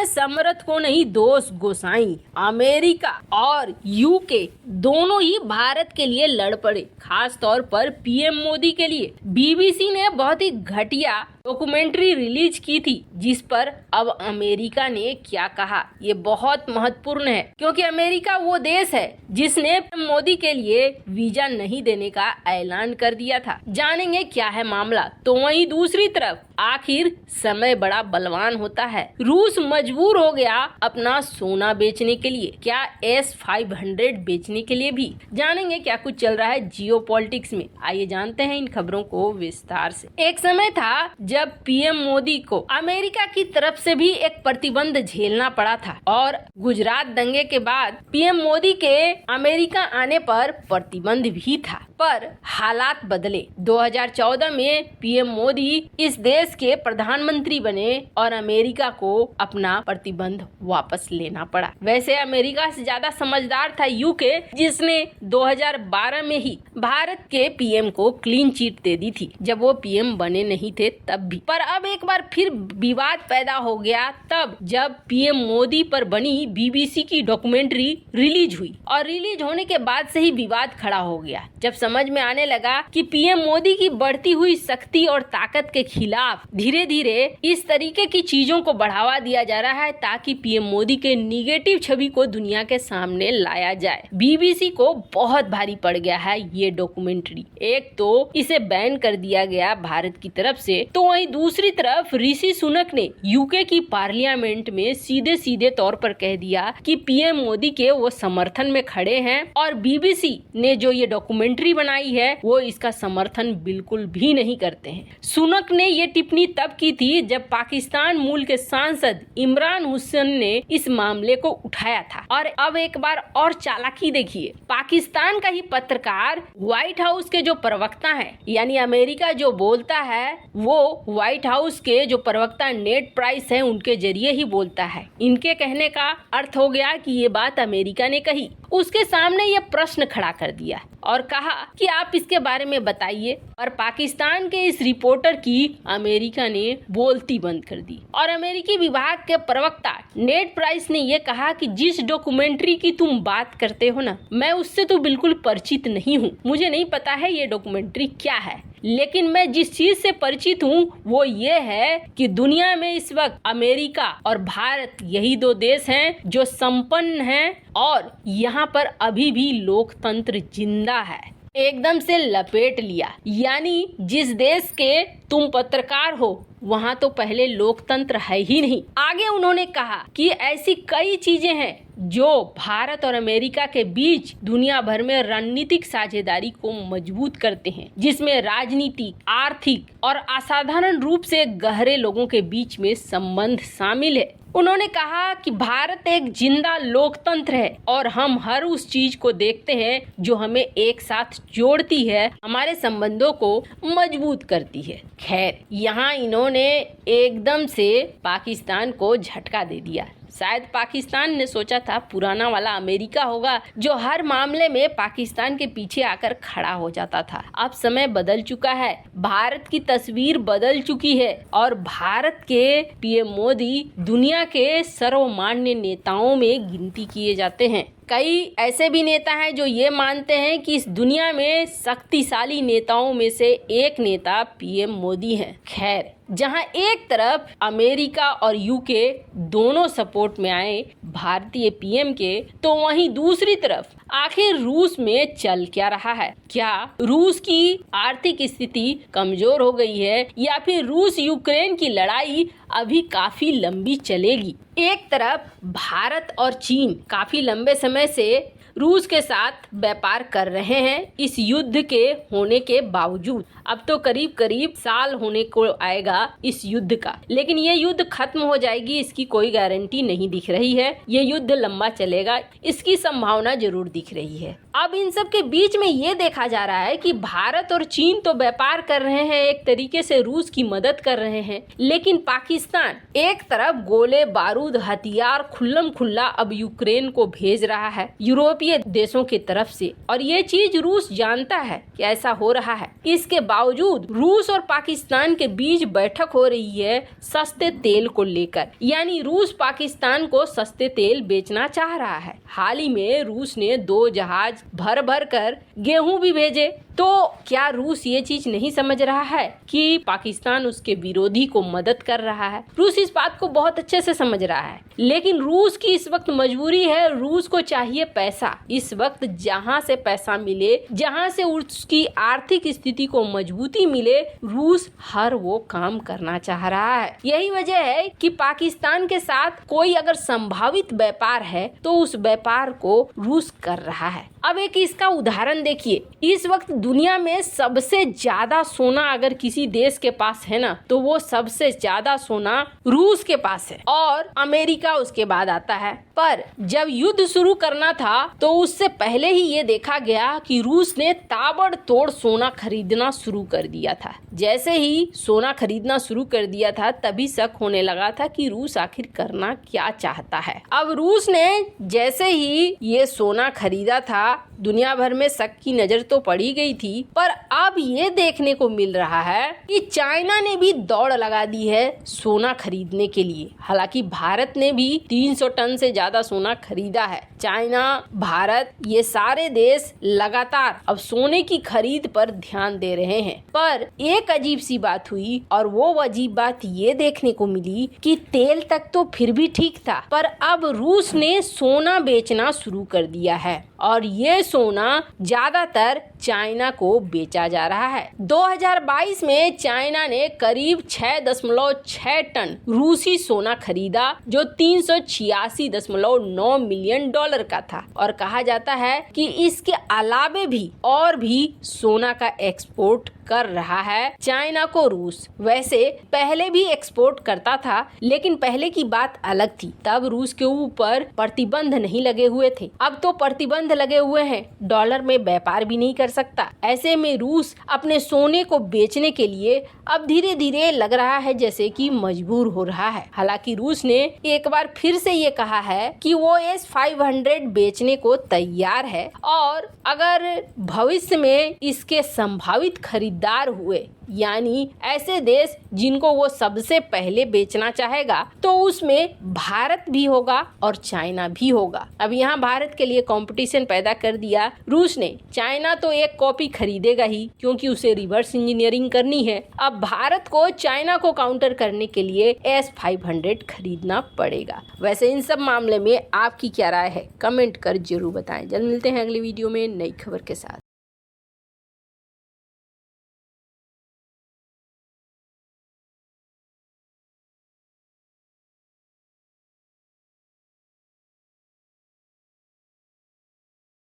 समर्थ को नहीं दोष गोसाई। अमेरिका और यूके दोनों ही भारत के लिए लड़ पड़े, खास तौर पर पीएम मोदी के लिए। बीबीसी ने बहुत ही घटिया डॉक्यूमेंट्री रिलीज की थी, जिस पर अब अमेरिका ने क्या कहा ये बहुत महत्वपूर्ण है, क्योंकि अमेरिका वो देश है जिसने मोदी के लिए वीजा नहीं देने का ऐलान कर दिया था। जानेंगे क्या है मामला। तो वहीं दूसरी तरफ आखिर समय बड़ा बलवान होता है। रूस मजबूर हो गया अपना सोना बेचने के लिए, क्या S-500 बेचने के लिए भी। जानेंगे क्या कुछ चल रहा है जियोपॉलिटिक्स में। आइए जानते हैं इन खबरों को विस्तार से। एक समय था जब पीएम मोदी को अमेरिका की तरफ से भी एक प्रतिबंध झेलना पड़ा था, और गुजरात दंगे के बाद पीएम मोदी के अमेरिका आने पर प्रतिबंध भी था। पर हालात बदले। 2014 में पीएम मोदी इस देश के प्रधानमंत्री बने और अमेरिका को अपना प्रतिबंध वापस लेना पड़ा। वैसे अमेरिका से ज्यादा समझदार था यूके, जिसने 2012 में ही भारत के पीएम को क्लीन चिट दे दी थी, जब वो पीएम बने नहीं थे तब भी। पर अब एक बार फिर विवाद पैदा हो गया तब जब पीएम मोदी पर बनी बीबीसी की डॉक्यूमेंट्री रिलीज हुई, और रिलीज होने के बाद से ही विवाद खड़ा हो गया, जब समझ में आने लगा कि पीएम मोदी की बढ़ती हुई शक्ति और ताकत के खिलाफ धीरे धीरे इस तरीके की चीजों को बढ़ावा दिया जा रहा है ताकि पीएम मोदी के निगेटिव छवि को दुनिया के सामने लाया जाए। बीबीसी को बहुत भारी पड़ गया है ये डॉक्यूमेंट्री। एक तो इसे बैन कर दिया गया भारत की तरफ से, तो वहीं दूसरी तरफ ऋषि सुनक ने यूके की पार्लियामेंट में सीधे सीधे तौर पर कह दिया कि पीएम मोदी के वो समर्थन में खड़े हैं, और बीबीसी ने जो ये डॉक्यूमेंट्री बनाई है वो इसका समर्थन बिल्कुल भी नहीं करते हैं। सुनक ने ये टिप्पणी तब की थी जब पाकिस्तान मूल के सांसद इमरान हुसैन ने इस मामले को उठाया था। और अब एक बार और चालाकी देखिए, पाकिस्तान का ही पत्रकार व्हाइट हाउस के जो प्रवक्ता हैं, यानी अमेरिका जो बोलता है वो व्हाइट हाउस के जो प्रवक्ता नेड प्राइस है उनके जरिए ही बोलता है। इनके कहने का अर्थ हो गया कि ये बात अमेरिका ने कही। उसके सामने ये प्रश्न खड़ा कर दिया और कहा कि आप इसके बारे में बताइए, और पाकिस्तान के इस रिपोर्टर की अमेरिका ने बोलती बंद कर दी। और अमेरिकी विभाग के प्रवक्ता नेड प्राइस ने ये कहा कि जिस डॉक्यूमेंट्री की तुम बात करते हो ना, मैं उससे तो बिल्कुल परिचित नहीं हूँ, मुझे नहीं पता है ये डॉक्यूमेंट्री क्या है, लेकिन मैं जिस चीज से परिचित हूँ वो ये है कि दुनिया में इस वक्त अमेरिका और भारत यही दो देश हैं जो संपन्न हैं, और यहाँ पर अभी भी लोकतंत्र जिंदा है। एकदम से लपेट लिया, यानी जिस देश के तुम पत्रकार हो वहाँ तो पहले लोकतंत्र है ही नहीं। आगे उन्होंने कहा कि ऐसी कई चीजें हैं जो भारत और अमेरिका के बीच दुनिया भर में रणनीतिक साझेदारी को मजबूत करते हैं, जिसमें राजनीति, आर्थिक और असाधारण रूप से गहरे लोगों के बीच में संबंध शामिल है। उन्होंने कहा कि भारत एक जिंदा लोकतंत्र है और हम हर उस चीज को देखते हैं जो हमें एक साथ जोड़ती है, हमारे संबंधों को मजबूत करती है। खैर, यहाँ इन्होंने एकदम से पाकिस्तान को झटका दे दिया। शायद पाकिस्तान ने सोचा था पुराना वाला अमेरिका होगा जो हर मामले में पाकिस्तान के पीछे आकर खड़ा हो जाता था। अब समय बदल चुका है, भारत की तस्वीर बदल चुकी है, और भारत के पीएम मोदी दुनिया के सर्वमान्य नेताओं में गिनती किए जाते हैं। कई ऐसे भी नेता हैं जो ये मानते हैं कि इस दुनिया में शक्तिशाली नेताओं में से एक नेता पीएम मोदी हैं। खैर, जहां एक तरफ अमेरिका और यूके दोनों सपोर्ट में आए भारतीय पीएम के, तो वहीं दूसरी तरफ आखिर रूस में चल क्या रहा है? क्या रूस की आर्थिक स्थिति कमजोर हो गई है, या फिर रूस यूक्रेन की लड़ाई अभी काफी लंबी चलेगी? एक तरफ भारत और चीन काफी लंबे समय से रूस के साथ व्यापार कर रहे हैं इस युद्ध के होने के बावजूद। अब तो करीब करीब साल होने को आएगा इस युद्ध का, लेकिन ये युद्ध खत्म हो जाएगी इसकी कोई गारंटी नहीं दिख रही है। ये युद्ध लंबा चलेगा इसकी संभावना जरूर दिख रही है। अब इन सब के बीच में ये देखा जा रहा है कि भारत और चीन तो व्यापार कर रहे हैं, एक तरीके से रूस की मदद कर रहे हैं, लेकिन पाकिस्तान एक तरफ गोले बारूद हथियार खुल्लम खुल्ला अब यूक्रेन को भेज रहा है। यूरोप यूरोपीय देशों की तरफ से, और ये चीज रूस जानता है कि ऐसा हो रहा है। इसके बावजूद रूस और पाकिस्तान के बीच बैठक हो रही है सस्ते तेल को लेकर, यानी रूस पाकिस्तान को सस्ते तेल बेचना चाह रहा है। हाल ही में रूस ने 2 जहाज भर भर कर गेहूं भी भेजे। तो क्या रूस ये चीज नहीं समझ रहा है कि पाकिस्तान उसके विरोधी को मदद कर रहा है? रूस इस बात को बहुत अच्छे से समझ रहा है, लेकिन रूस की इस वक्त मजबूरी है, रूस को चाहिए पैसा। इस वक्त जहां से पैसा मिले, जहां से उसकी आर्थिक स्थिति को मजबूती मिले, रूस हर वो काम करना चाह रहा है। यही वजह है कि पाकिस्तान के साथ कोई अगर संभावित व्यापार है तो उस व्यापार को रूस कर रहा है। अब एक इसका उदाहरण देखिए, इस वक्त दुनिया में सबसे ज्यादा सोना अगर किसी देश के पास है ना, तो वो सबसे ज्यादा सोना रूस के पास है और अमेरिका उसके बाद आता है। पर जब युद्ध शुरू करना था तो उससे पहले ही ये देखा गया कि रूस ने ताबड़तोड़ सोना खरीदना शुरू कर दिया था। जैसे ही सोना खरीदना शुरू कर दिया था, तभी शक होने लगा था कि रूस आखिर करना क्या चाहता है। अब रूस ने जैसे ही ये सोना खरीदा था, दुनिया भर में शक की नजर तो पड़ी गई थी, पर अब ये देखने को मिल रहा है कि चाइना ने भी दौड़ लगा दी है सोना खरीदने के लिए। हालांकि भारत ने भी 300 टन से ज्यादा सोना खरीदा है। चाइना, भारत, ये सारे देश लगातार अब सोने की खरीद पर ध्यान दे रहे हैं। पर एक अजीब सी बात हुई, और वो अजीब बात ये देखने को मिली कि तेल तक तो फिर भी ठीक था, पर अब रूस ने सोना बेचना शुरू कर दिया है और ये सोना ज्यादातर चाइना को बेचा जा रहा है। 2022 में चाइना ने करीब 6.6 टन रूसी सोना खरीदा, जो 386.9 मिलियन डॉलर का था, और कहा जाता है कि इसके अलावे भी और भी सोना का एक्सपोर्ट कर रहा है चाइना को रूस। वैसे पहले भी एक्सपोर्ट करता था, लेकिन पहले की बात अलग थी, तब रूस के ऊपर प्रतिबंध नहीं लगे हुए थे। अब तो प्रतिबंध लगे हुए हैं, डॉलर में व्यापार भी नहीं कर सकता। ऐसे में रूस अपने सोने को बेचने के लिए अब धीरे धीरे लग रहा है जैसे कि मजबूर हो रहा है। हालांकि रूस ने एक बार फिर से ये कहा है कि वो S-500 बेचने को तैयार है, और अगर भविष्य में इसके संभावित खरीदार हुए, यानी ऐसे देश जिनको वो सबसे पहले बेचना चाहेगा, तो उसमें भारत भी होगा और चाइना भी होगा। अब यहाँ भारत के लिए कंपटीशन पैदा कर दिया रूस ने। चाइना तो एक कॉपी खरीदेगा ही, क्योंकि उसे रिवर्स इंजीनियरिंग करनी है। अब भारत को चाइना को काउंटर करने के लिए S-500 खरीदना पड़ेगा। वैसे इन सब मामले में आपकी क्या राय है, कमेंट कर जरूर बताएं। जल्द मिलते हैं अगली वीडियो में नई खबर के साथ।